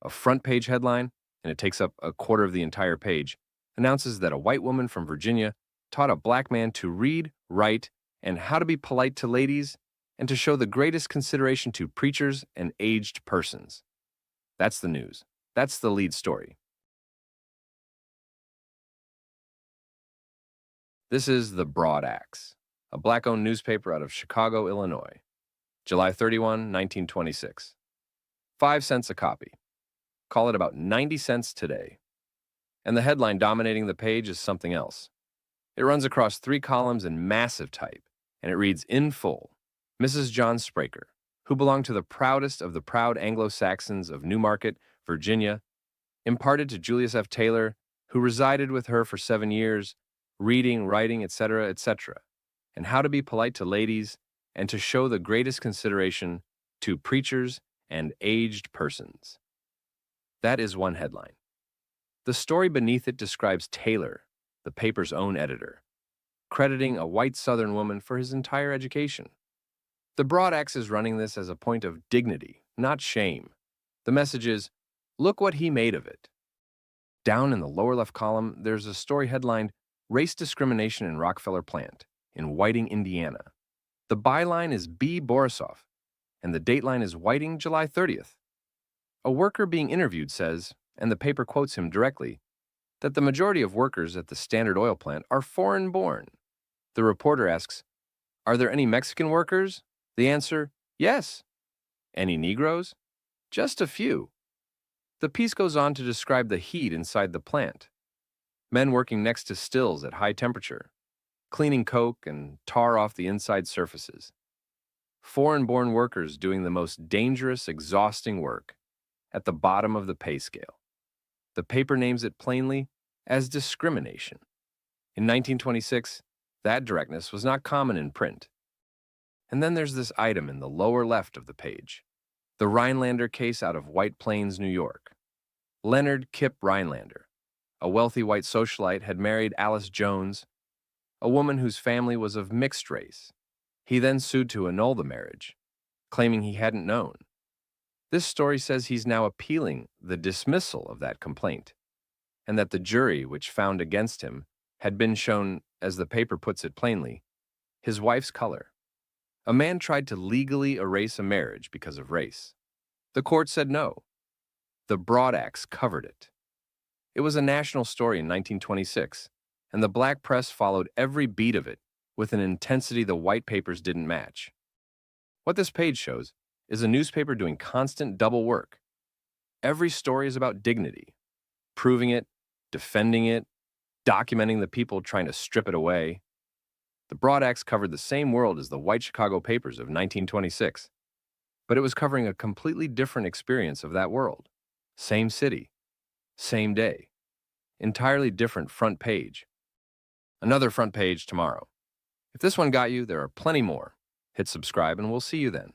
A front page headline, and it takes up a quarter of the entire page, announces that a white woman from Virginia taught a black man to read, write, and how to be polite to ladies, and to show the greatest consideration to preachers and aged persons. That's the news. That's the lead story. This is The Broad Axe, a black-owned newspaper out of Chicago, Illinois. July 31, 1926. 5 cents a copy. Call it about 90 cents today. And the headline dominating the page is something else. It runs across 3 columns in massive type, and it reads in full, Mrs. John Spraker, who belonged to the proudest of the proud Anglo-Saxons of Newmarket, Virginia, imparted to Julius F. Taylor, who resided with her for 7 years, reading, writing, etc., etc., and how to be polite to ladies and to show the greatest consideration to preachers and aged persons. That is one headline. The story beneath it describes Taylor, the paper's own editor, crediting a white Southern woman for his entire education. The Broad Axe is running this as a point of dignity, not shame. The message is, look what he made of it. Down in the lower left column, there's a story headlined, Race Discrimination in Rockefeller Plant in Whiting, Indiana. The byline is B. Borisov, and the dateline is Whiting, July 30th. A worker being interviewed says, and the paper quotes him directly, that the majority of workers at the Standard Oil plant are foreign-born. The reporter asks, are there any Mexican workers? The answer, yes. Any Negroes? Just a few. The piece goes on to describe the heat inside the plant. Men working next to stills at high temperature, cleaning coke and tar off the inside surfaces. Foreign-born workers doing the most dangerous, exhausting work at the bottom of the pay scale. The paper names it plainly as discrimination. In 1926, that directness was not common in print. And then there's this item in the lower left of the page, the Rhinelander case out of White Plains, New York. Leonard Kip Rhinelander, a wealthy white socialite, had married Alice Jones, a woman whose family was of mixed race. He then sued to annul the marriage, claiming he hadn't known. This story says he's now appealing the dismissal of that complaint, and that the jury which found against him had been shown, as the paper puts it plainly, his wife's color. A man tried to legally erase a marriage because of race. The court said no. The Broad Axe covered it. It was a national story in 1926, and the black press followed every beat of it with an intensity the white papers didn't match. What this page shows is a newspaper doing constant double work. Every story is about dignity, proving it, defending it, documenting the people trying to strip it away. The Broad Axe covered the same world as the white Chicago papers of 1926, but it was covering a completely different experience of that world. Same city, same day, entirely different front page. Another front page tomorrow. If this one got you, there are plenty more. Hit subscribe and we'll see you then.